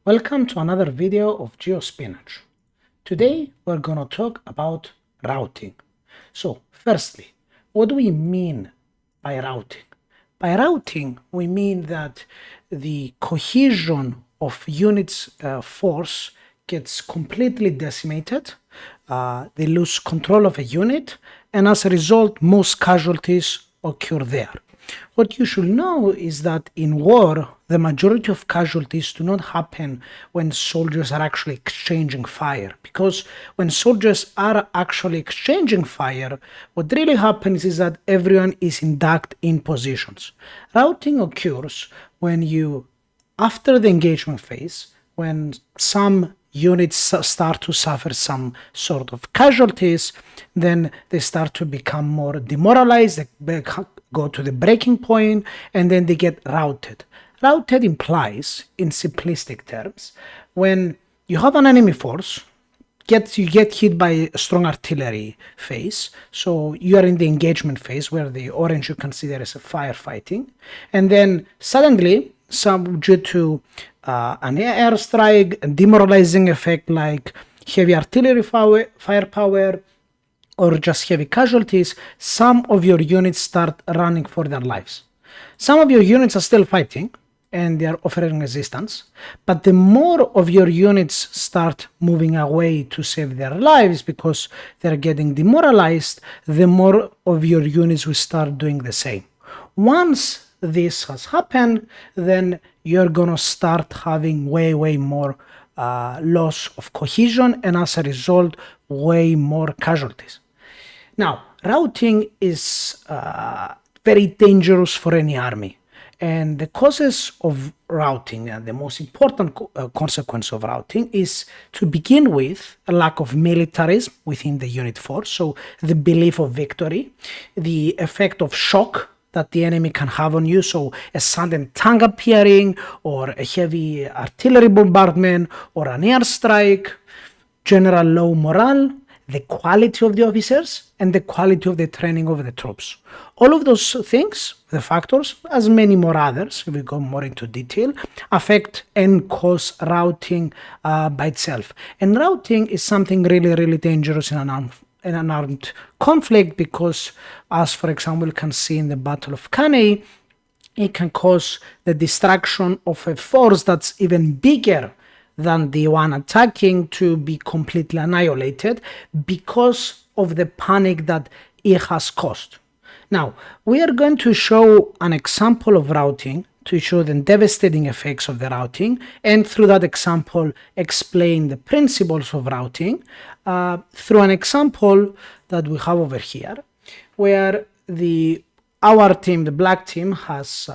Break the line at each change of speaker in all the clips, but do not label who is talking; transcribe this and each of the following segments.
Welcome to another video of GeoSpinach. Today we're going to talk about routing. So firstly, what do we mean by routing? By routing, we mean that the cohesion of units force gets completely decimated, they lose control of a unit, and as a result, most casualties occur there. What you should know is that in war, the majority of casualties do not happen when soldiers are actually exchanging fire. Because when soldiers are actually exchanging fire, what really happens is that everyone is induct in positions. Routing occurs when after the engagement phase, when some units start to suffer some sort of casualties, then they start to become more demoralized, they go to the breaking point, and then they get routed. Routed implies, in simplistic terms, when you have an enemy force, you get hit by a strong artillery phase, so you are in the engagement phase where the orange you consider as a firefighting, and then suddenly, due to an airstrike, a demoralizing effect like heavy artillery firepower, or just heavy casualties, some of your units start running for their lives. Some of your units are still fighting and they are offering resistance, but the more of your units start moving away to save their lives because they're getting demoralized, the more of your units will start doing the same. Once this has happened, then you're gonna start having way more loss of cohesion, and as a result, way more casualties. Now, routing is very dangerous for any army, and the causes of routing and the most important consequence of routing is, to begin with, a lack of militarism within the unit force, so the belief of victory, the effect of shock that the enemy can have on you, so a sudden tank appearing, or a heavy artillery bombardment, or an airstrike, general low morale, the quality of the officers, and the quality of the training of the troops. All of those things, the factors, as many more others, if we go more into detail, affect and cause routing by itself. And routing is something really dangerous in an armed conflict, because, as for example, you can see in the Battle of Cannae, it can cause the destruction of a force that's even bigger than the one attacking to be completely annihilated because of the panic that it has caused. Now, we are going to show an example of routing to show the devastating effects of the routing, and through that example explain the principles of routing through an example that we have over here, where our team, the black team, has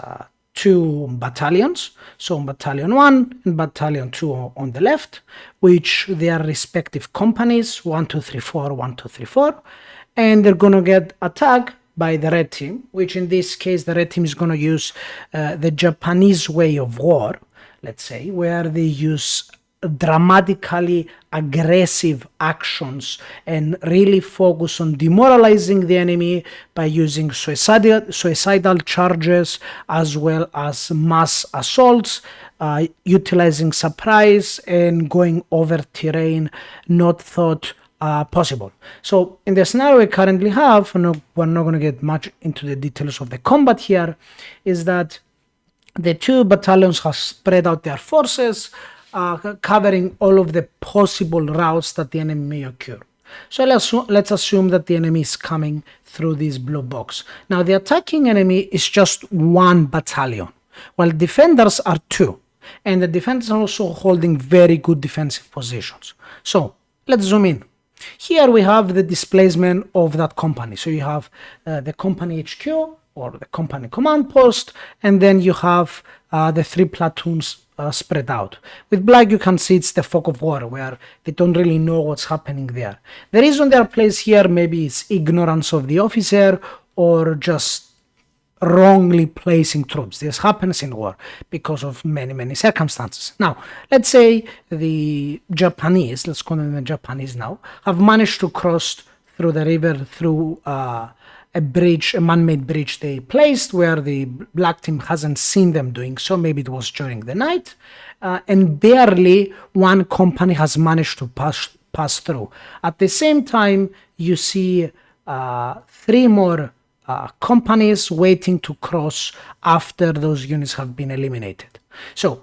two battalions, so Battalion 1 and Battalion 2 on the left, which they are respective companies, 1, 2, 3, 4, 1, 2, 3, 4, and they're gonna get attacked by the red team, which in this case the red team is gonna use the Japanese way of war, let's say, where they use dramatically aggressive actions and really focus on demoralizing the enemy by using suicidal charges as well as mass assaults, utilizing surprise and going over terrain not thought possible. So in the scenario we currently have, we're not going to get much into the details of the combat here, is that the two battalions have spread out their forces, covering all of the possible routes that the enemy may occur. So let's assume that the enemy is coming through this blue box. Now the attacking enemy is just one battalion, while defenders are two, and the defenders are also holding very good defensive positions. So let's zoom in. Here we have the displacement of that company. So you have the company HQ, or the company command post, and then you have the three platoons spread out. With black, you can see it's the fog of war, where they don't really know what's happening there. The reason they're placed here maybe is ignorance of the officer, or just wrongly placing troops. This happens in war because of many circumstances. Now, let's say the Japanese, let's call them the Japanese now, have managed to cross through the river through a bridge, a man-made bridge they placed where the black team hasn't seen them doing so. Maybe it was during the night, and barely one company has managed to pass through. At the same time, you see 3 more companies waiting to cross after those units have been eliminated. So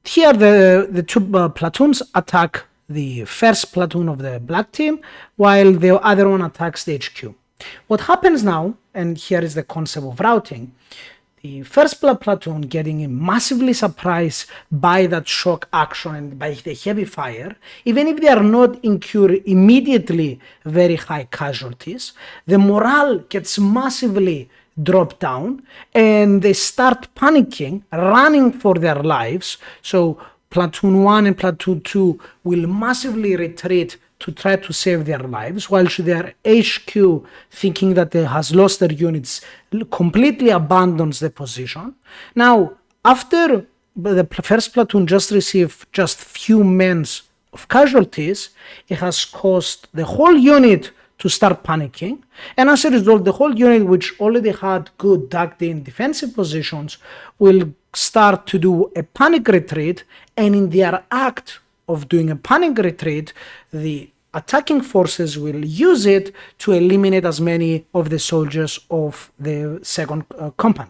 here the 2 platoons attack the first platoon of the black team, while the other one attacks the HQ. What happens now, and here is the concept of routing, the first platoon getting massively surprised by that shock action and by the heavy fire, even if they are not incur immediately very high casualties, the morale gets massively dropped down and they start panicking, running for their lives. So Platoon 1 and Platoon 2 will massively retreat to try to save their lives, while their HQ, thinking that they has lost their units, completely abandons the position. Now, after the first platoon just received just few men of casualties, it has caused the whole unit to start panicking, and as a result, the whole unit, which already had good dug-in defensive positions, will start to do a panic retreat, and in their act of doing a panic retreat, the attacking forces will use it to eliminate as many of the soldiers of the second company.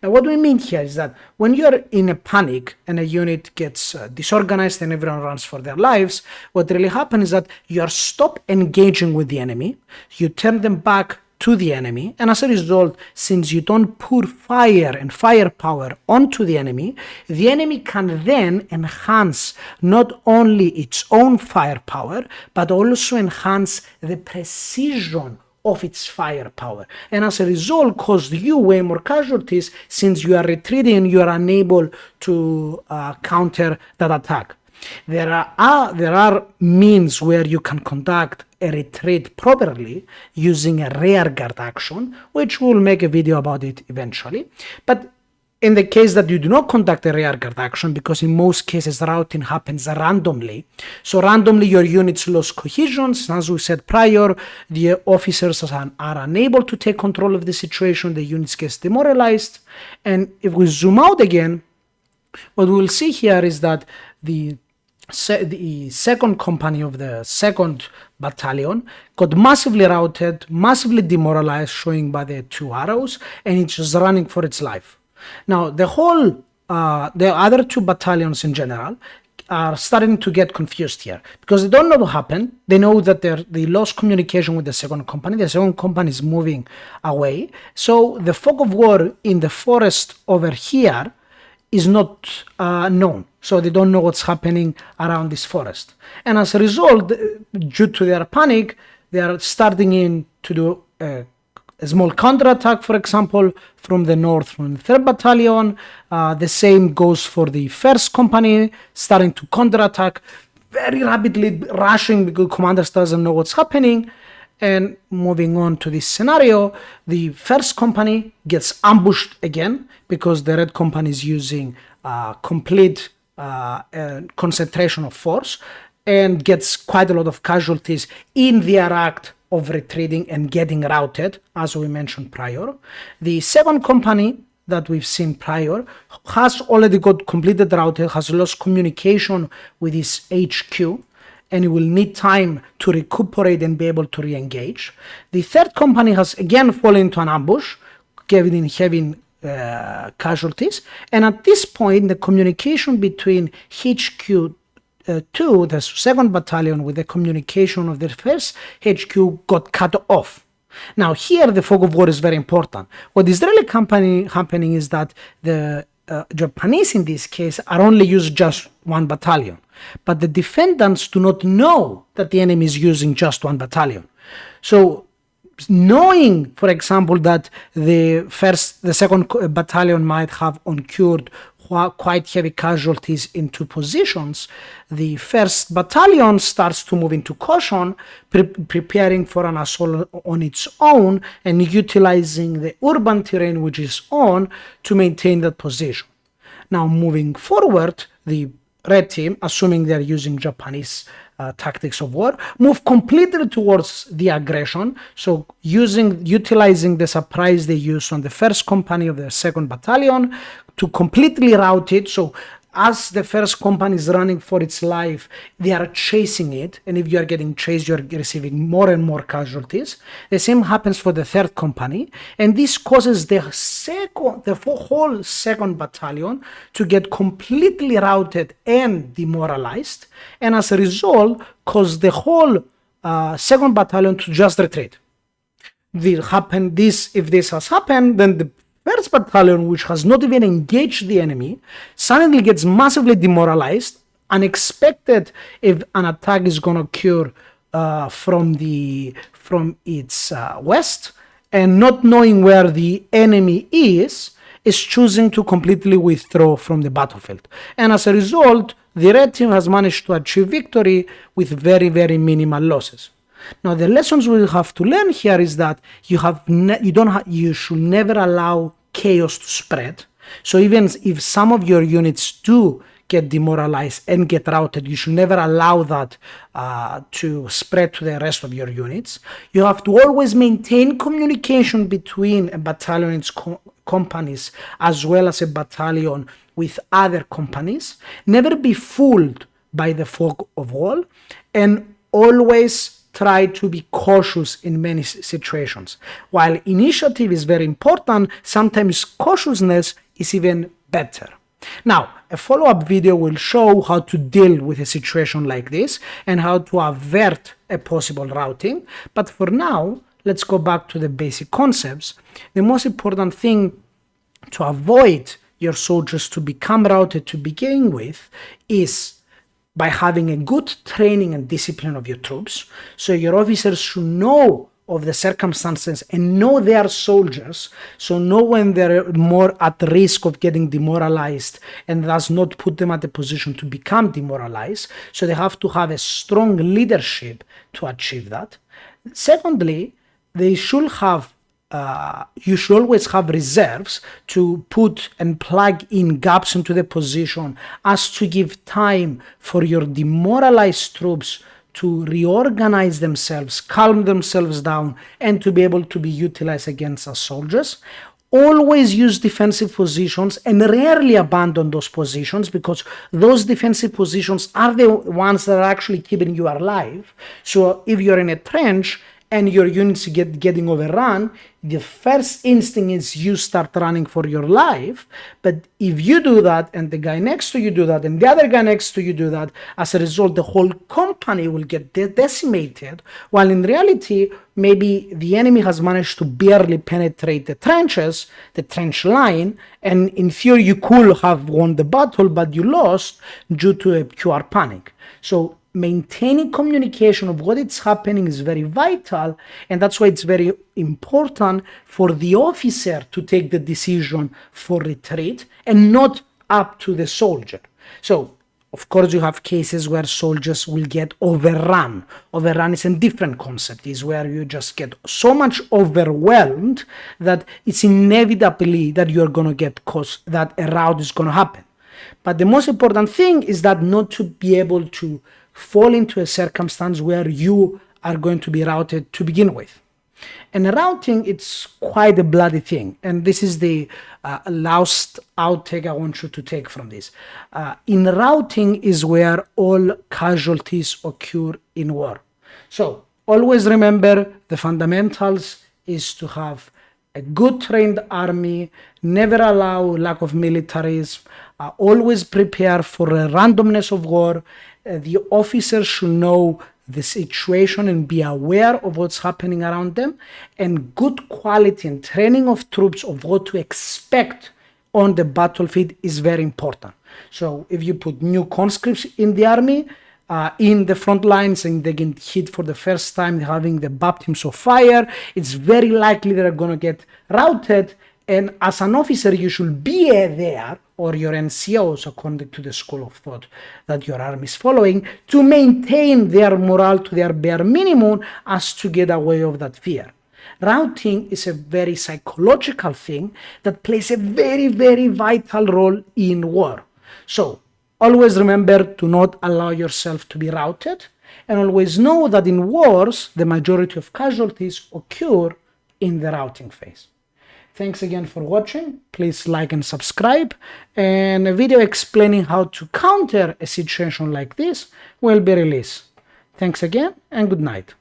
Now, what we mean here is that when you're in a panic and a unit gets disorganized and everyone runs for their lives, what really happens is that you are stop engaging with the enemy, you turn them back to the enemy, and as a result, since you don't pour fire and firepower onto the enemy can then enhance not only its own firepower, but also enhance the precision of its firepower, and as a result cause you way more casualties, since you are retreating and you are unable to counter that attack. There are means where you can conduct a retreat properly using a rearguard action, which we'll make a video about it eventually. But in the case that you do not conduct a rearguard action, because in most cases routing happens randomly, so randomly your units lose cohesion. As we said prior, the officers are unable to take control of the situation, the units get demoralized, and if we zoom out again, what we will see here is that the second company of the second battalion got massively routed, massively demoralized, showing by the 2 arrows, and it's just running for its life. Now, the other 2 battalions in general are starting to get confused here, because they don't know what happened. They know that they lost communication with the second company. The second company is moving away. So the fog of war in the forest over here is not known. So they don't know what's happening around this forest. And as a result, due to their panic, they are starting to do a small counterattack, for example, from the north, from the 3rd Battalion. The same goes for the 1st Company, starting to counterattack, very rapidly rushing because commanders doesn't know what's happening. And moving on to this scenario, the 1st Company gets ambushed again because the Red Company is using complete concentration of force and gets quite a lot of casualties in their act of retreating and getting routed, as we mentioned prior. The 2nd Company that we've seen prior has already got completed routed, has lost communication with its HQ, and it will need time to recuperate and be able to re-engage. The 3rd Company has again fallen into an ambush, having casualties, and at this point the communication between HQ 2, the 2nd Battalion, with the communication of the 1st HQ got cut off. Now here the fog of war is very important. What is really happening is that the Japanese in this case are only using just 1 battalion, but the defendants do not know that the enemy is using just 1 battalion. So knowing, for example, that the 2nd Battalion might have incurred quite heavy casualties in 2 positions, the 1st Battalion starts to move into caution, preparing for an assault on its own and utilizing the urban terrain which is on to maintain that position. Now moving forward, the red team, assuming they're using Japanese tactics of war, move completely towards the aggression. So utilizing the surprise they used on the first company of the second battalion to completely rout it. So as the first company is running for its life, they are chasing it. And if you are getting chased, you're receiving more and more casualties. The same happens for the third company. And this causes the whole second battalion to get completely routed and demoralized. And as a result, cause the whole second battalion to just retreat. If this has happened, then the first battalion, which has not even engaged the enemy, suddenly gets massively demoralized, unexpected if an attack is going to occur from its west, and not knowing where the enemy is choosing to completely withdraw from the battlefield. And as a result, the red team has managed to achieve victory with very, very minimal losses. Now, the lessons we have to learn here is that you should never allow chaos to spread. So even if some of your units do get demoralized and get routed, you should never allow that to spread to the rest of your units. You have to always maintain communication between a battalion and its companies, as well as a battalion with other companies. Never be fooled by the fog of war, and always try to be cautious in many situations. While initiative is very important, sometimes cautiousness is even better. Now, a follow-up video will show how to deal with a situation like this and how to avert a possible routing. But for now, let's go back to the basic concepts. The most important thing to avoid your soldiers to become routed to begin with is by having a good training and discipline of your troops. So your officers should know of the circumstances and know they are soldiers, so know when they're more at risk of getting demoralized and thus not put them at a position to become demoralized. So they have to have a strong leadership to achieve that. Secondly, they should have you should always have reserves to put and plug in gaps into the position as to give time for your demoralized troops to reorganize themselves, calm themselves down, and to be able to be utilized against us soldiers. Always use defensive positions and rarely abandon those positions, because those defensive positions are the ones that are actually keeping you alive. So if you're in a trench and your units getting overrun, the first instinct is you start running for your life. But if you do that, and the guy next to you do that, and the other guy next to you do that, as a result, the whole company will get decimated, while in reality, maybe the enemy has managed to barely penetrate the trenches, the trench line, and in theory, you could have won the battle, but you lost due to a pure panic. So maintaining communication of what is happening is very vital, and that's why it's very important for the officer to take the decision for retreat and not up to the soldier. So, of course, you have cases where soldiers will get overrun. Overrun is a different concept. It's where you just get so much overwhelmed that it's inevitably that you're going to get caught, that a rout is going to happen. But the most important thing is that not to be able to fall into a circumstance where you are going to be routed to begin with. And routing, it's quite a bloody thing. And this is the last outtake I want you to take from this. In routing is where all casualties occur in war. So always remember the fundamentals is to have a good trained army, never allow lack of militarism, always prepare for a randomness of war. The officers should know the situation and be aware of what's happening around them, and good quality and training of troops of what to expect on the battlefield is very important. So if you put new conscripts in the army, in the front lines, and they get hit for the first time, having the baptisms of fire, it's very likely they're going to get routed. And as an officer, you should be there, or your NCOs, according to the school of thought that your army is following, to maintain their morale to their bare minimum as to get away of that fear. Routing is a very psychological thing that plays a very, very vital role in war. So Always remember to not allow yourself to be routed, and always know that in wars, the majority of casualties occur in the routing phase. Thanks again for watching. Please like and subscribe, and a video explaining how to counter a situation like this will be released. Thanks again and good night.